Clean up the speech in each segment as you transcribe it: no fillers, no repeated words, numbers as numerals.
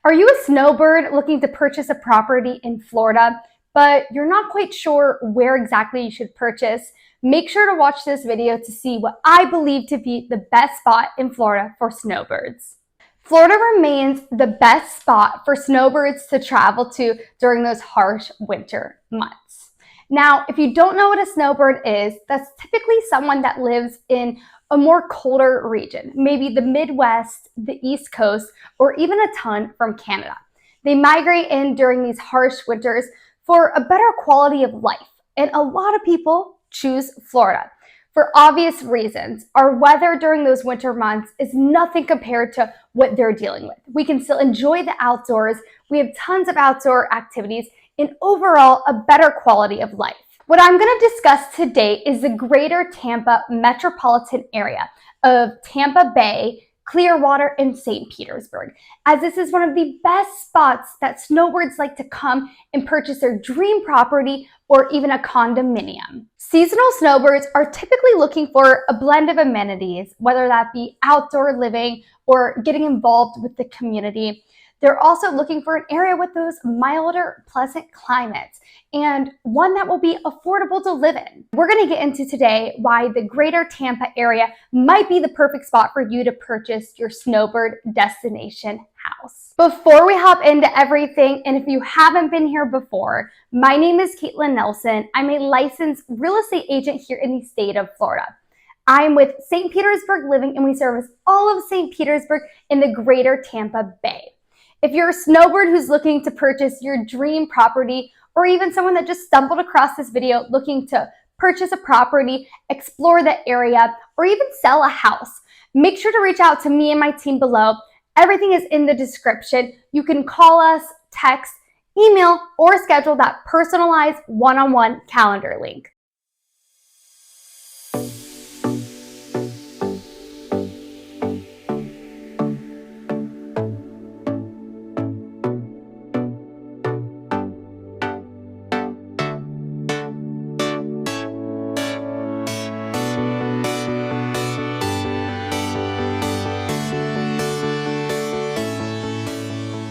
Are you a snowbird looking to purchase a property in Florida, but you're not quite sure where exactly you should purchase? Make sure to watch this video to see what I believe to be the best spot in Florida for snowbirds. Florida remains the best spot for snowbirds to travel to during those harsh winter months. Now, if you don't know what a snowbird is, that's typically someone that lives in a more colder region, maybe the Midwest, the East Coast, or even a ton from Canada. They migrate in during these harsh winters for a better quality of life, and a lot of people choose Florida. For obvious reasons, our weather during those winter months is nothing compared to what they're dealing with. We can still enjoy the outdoors, we have tons of outdoor activities, and overall a better quality of life. What I'm going to discuss today is the Greater Tampa Metropolitan Area of Tampa Bay, Clearwater, and St. Petersburg, as this is one of the best spots that snowbirds like to come and purchase their dream property or even a condominium. Seasonal snowbirds are typically looking for a blend of amenities, whether that be outdoor living or getting involved with the community. They're also looking for an area with those milder, pleasant climates and one that will be affordable to live in. We're going to get into today why the Greater Tampa area might be the perfect spot for you to purchase your snowbird destination house. Before we hop into everything, and if you haven't been here before, my name is Caitlin Nelson. I'm a licensed real estate agent here in the state of Florida. I'm with St. Petersburg Living, and we service all of St. Petersburg in the Greater Tampa Bay. If you're a snowbird who's looking to purchase your dream property, or even someone that just stumbled across this video looking to purchase a property, explore the area, or even sell a house, make sure to reach out to me and my team below. Everything is in the description. You can call us, text, email, or schedule that personalized one-on-one calendar link.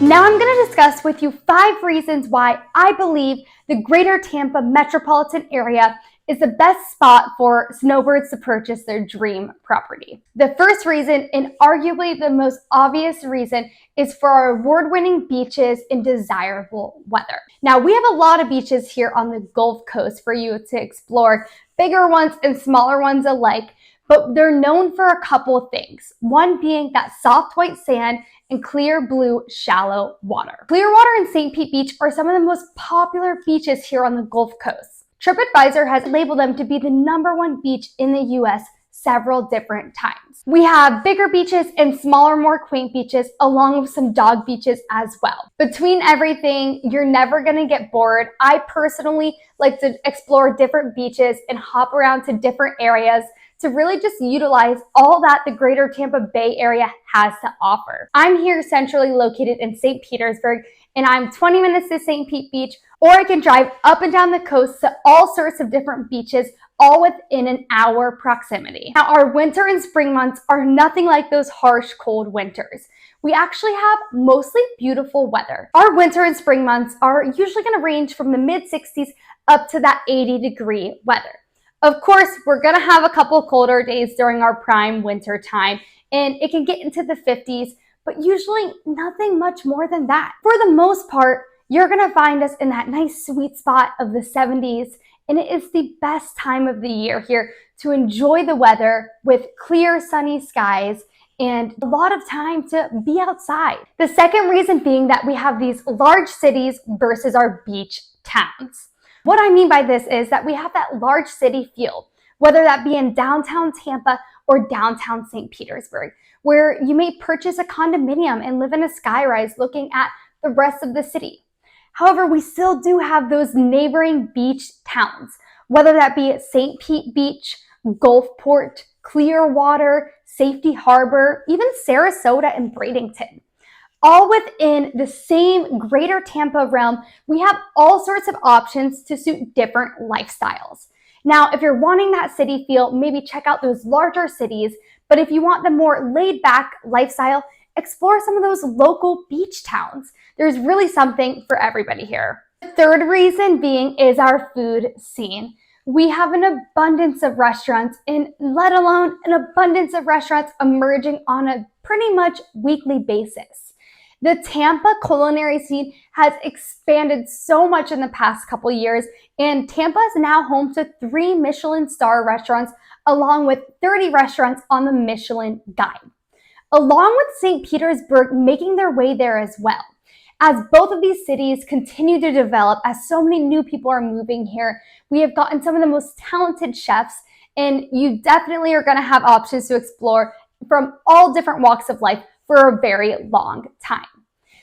Now I'm going to discuss with you 5 reasons why I believe the Greater Tampa Metropolitan Area is the best spot for snowbirds to purchase their dream property. The first reason, and arguably the most obvious reason, is for our award-winning beaches and desirable weather. Now, we have a lot of beaches here on the Gulf Coast for you to explore, bigger ones and smaller ones alike, but they're known for a couple of things. One being that soft white sand and clear blue shallow water. Clearwater and St. Pete Beach are some of the most popular beaches here on the Gulf Coast. TripAdvisor has labeled them to be the #1 beach in the US several different times. We have bigger beaches and smaller, more quaint beaches, along with some dog beaches as well. Between everything, you're never gonna get bored. I personally like to explore different beaches and hop around to different areas to really just utilize all that the Greater Tampa Bay area has to offer. I'm here centrally located in St. Petersburg, and I'm 20 minutes to St. Pete Beach, or I can drive up and down the coast to all sorts of different beaches, all within an hour proximity. Now, our winter and spring months are nothing like those harsh, cold winters. We actually have mostly beautiful weather. Our winter and spring months are usually going to range from the mid-60s up to that 80-degree weather. Of course, we're going to have a couple colder days during our prime winter time, and it can get into the 50s, but usually nothing much more than that. For the most part, you're going to find us in that nice sweet spot of the 70s, and it is the best time of the year here to enjoy the weather with clear sunny skies and a lot of time to be outside. The second reason being that we have these large cities versus our beach towns. What I mean by this is that we have that large city feel, whether that be in downtown Tampa or downtown St. Petersburg, where you may purchase a condominium and live in a skyrise looking at the rest of the city. However, we still do have those neighboring beach towns, whether that be St. Pete Beach, Gulfport, Clearwater, Safety Harbor, even Sarasota and Bradenton. All within the same Greater Tampa realm, we have all sorts of options to suit different lifestyles. Now, if you're wanting that city feel, maybe check out those larger cities, but if you want the more laid back lifestyle, explore some of those local beach towns. There's really something for everybody here. The third reason being is our food scene. We have an abundance of restaurants, and let alone an abundance of restaurants emerging on a pretty much weekly basis. The Tampa culinary scene has expanded so much in the past couple years, and Tampa is now home to 3 Michelin star restaurants, along with 30 restaurants on the Michelin Guide, along with St. Petersburg making their way there as well. As both of these cities continue to develop, as so many new people are moving here, we have gotten some of the most talented chefs, and you definitely are going to have options to explore from all different walks of life for a very long time.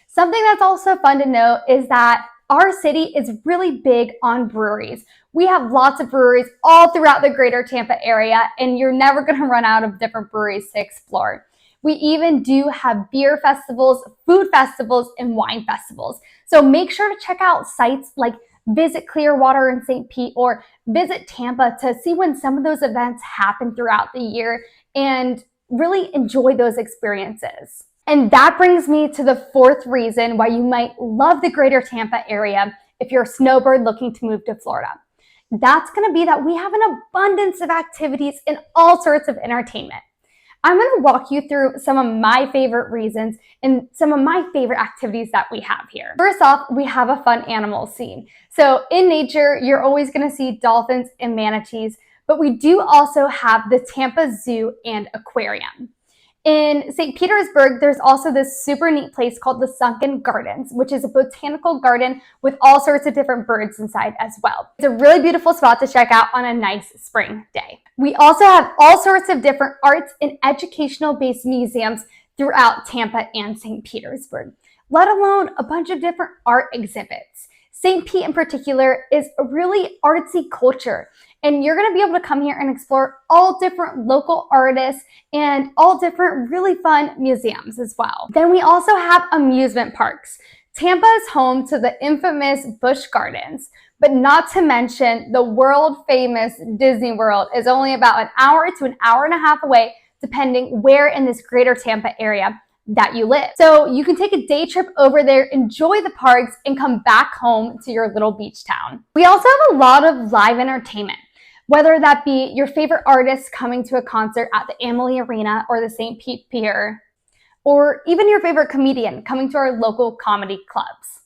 Something that's also fun to note is that our city is really big on breweries. We have lots of breweries all throughout the Greater Tampa area, and you're never going to run out of different breweries to explore. We even do have beer festivals, food festivals, and wine festivals. So make sure to check out sites like Visit Clearwater in St. Pete or Visit Tampa to see when some of those events happen throughout the year and really enjoy those experiences. And that brings me to the fourth reason why you might love the Greater Tampa area if you're a snowbird looking to move to Florida. That's going to be that we have an abundance of activities and all sorts of entertainment. I'm going to walk you through some of my favorite reasons and some of my favorite activities that we have here. First off, we have a fun animal scene. So in nature, you're always going to see dolphins and manatees, but we do also have the Tampa Zoo and Aquarium. In St. Petersburg, there's also this super neat place called the Sunken Gardens, which is a botanical garden with all sorts of different birds inside as well. It's a really beautiful spot to check out on a nice spring day. We also have all sorts of different arts and educational-based museums throughout Tampa and St. Petersburg, let alone a bunch of different art exhibits. St. Pete in particular is a really artsy culture, and you're going to be able to come here and explore all different local artists and all different really fun museums as well. Then we also have amusement parks. Tampa is home to the infamous Busch Gardens, but not to mention the world famous Disney World is only about an hour to an hour and a half away, depending where in this Greater Tampa area that you live. So you can take a day trip over there, enjoy the parks, and come back home to your little beach town. We also have a lot of live entertainment, whether that be your favorite artists coming to a concert at the Amalie Arena or the St. Pete Pier, or even your favorite comedian coming to our local comedy clubs.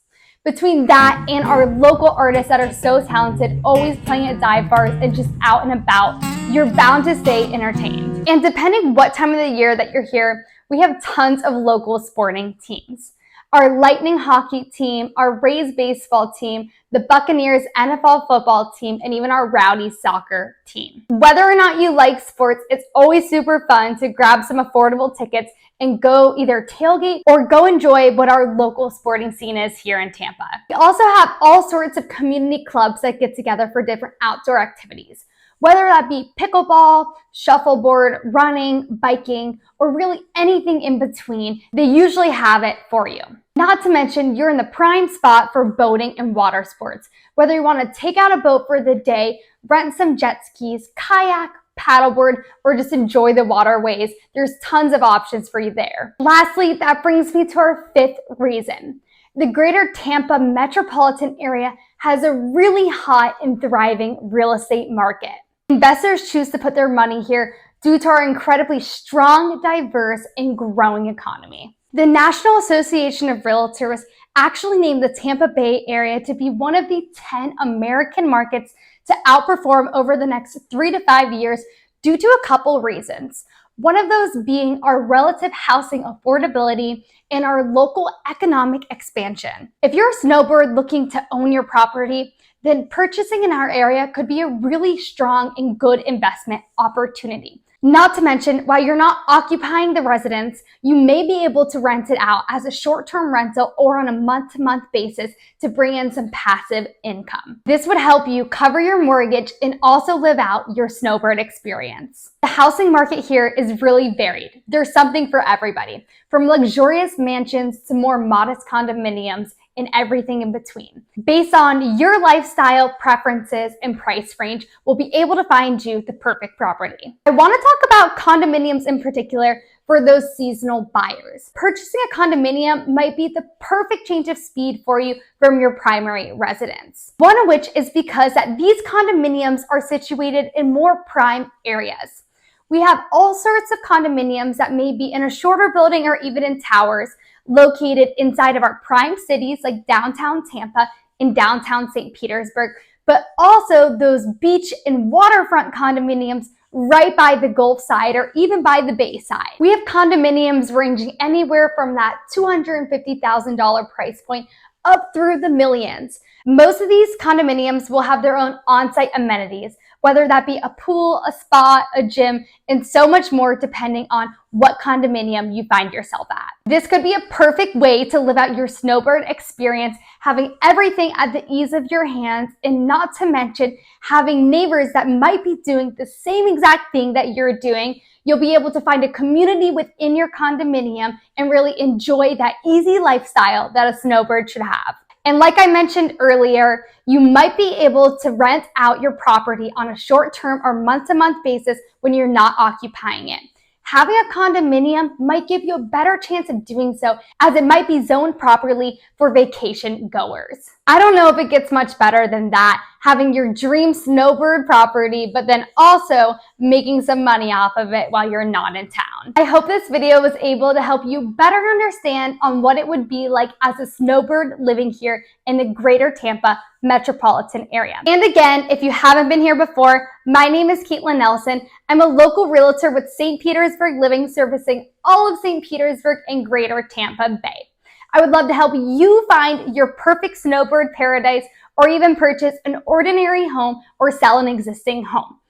Between that and our local artists that are so talented, always playing at dive bars and just out and about, you're bound to stay entertained. And depending what time of the year that you're here, we have tons of local sporting teams. Our Lightning hockey team, our Rays baseball team, the Buccaneers NFL football team, and even our Rowdy soccer team. Whether or not you like sports, it's always super fun to grab some affordable tickets and go either tailgate or go enjoy what our local sporting scene is here in Tampa. We also have all sorts of community clubs that get together for different outdoor activities, whether that be pickleball, shuffleboard, running, biking, or really anything in between. They usually have it for you. Not to mention, you're in the prime spot for boating and water sports. Whether you want to take out a boat for the day, rent some jet skis, kayak, paddleboard, or just enjoy the waterways, there's tons of options for you there. Lastly, that brings me to our fifth reason. The Greater Tampa Metropolitan area has a really hot and thriving real estate market. Investors choose to put their money here due to our incredibly strong, diverse, and growing economy. The National Association of Realtors actually named the Tampa Bay area to be one of the 10 American markets to outperform over the next 3 to 5 years due to a couple reasons. One of those being our relative housing affordability and our local economic expansion. If you're a snowbird looking to own your property, then purchasing in our area could be a really strong and good investment opportunity. Not to mention, while you're not occupying the residence, you may be able to rent it out as a short-term rental or on a month-to-month basis to bring in some passive income. This would help you cover your mortgage and also live out your snowbird experience. The housing market here is really varied. There's something for everybody, from luxurious mansions to more modest condominiums and everything in between. Based on your lifestyle, preferences, and price range, we'll be able to find you the perfect property. I want to talk about condominiums in particular for those seasonal buyers. Purchasing a condominium might be the perfect change of speed for you from your primary residence. One of which is because that these condominiums are situated in more prime areas. We have all sorts of condominiums that may be in a shorter building or even in towers located inside of our prime cities like downtown Tampa and downtown St. Petersburg, but also those beach and waterfront condominiums right by the Gulf side or even by the Bay side. We have condominiums ranging anywhere from that $250,000 price point up through the millions. Most of these condominiums will have their own on-site amenities, whether that be a pool, a spa, a gym, and so much more depending on what condominium you find yourself at. This could be a perfect way to live out your Snowbird experience, having everything at the ease of your hands, and not to mention having neighbors that might be doing the same exact thing that you're doing. You'll be able to find a community within your condominium and really enjoy that easy lifestyle that a Snowbird should have. And like I mentioned earlier, you might be able to rent out your property on a short-term or month-to-month basis when you're not occupying it. Having a condominium might give you a better chance of doing so, as it might be zoned properly for vacation goers. I don't know if it gets much better than that, having your dream Snowbird property, but then also making some money off of it while you're not in town. I hope this video was able to help you better understand on what it would be like as a Snowbird living here in the Greater Tampa Metropolitan Area. And again, if you haven't been here before, my name is Caitlin Nelson. I'm a local realtor with St. Petersburg Living, servicing all of St. Petersburg and Greater Tampa Bay. I would love to help you find your perfect Snowbird paradise, or even purchase an ordinary home or sell an existing home.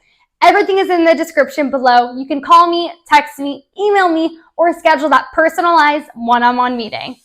Everything is in the description below. You can call me, text me, email me, or schedule that personalized one-on-one meeting.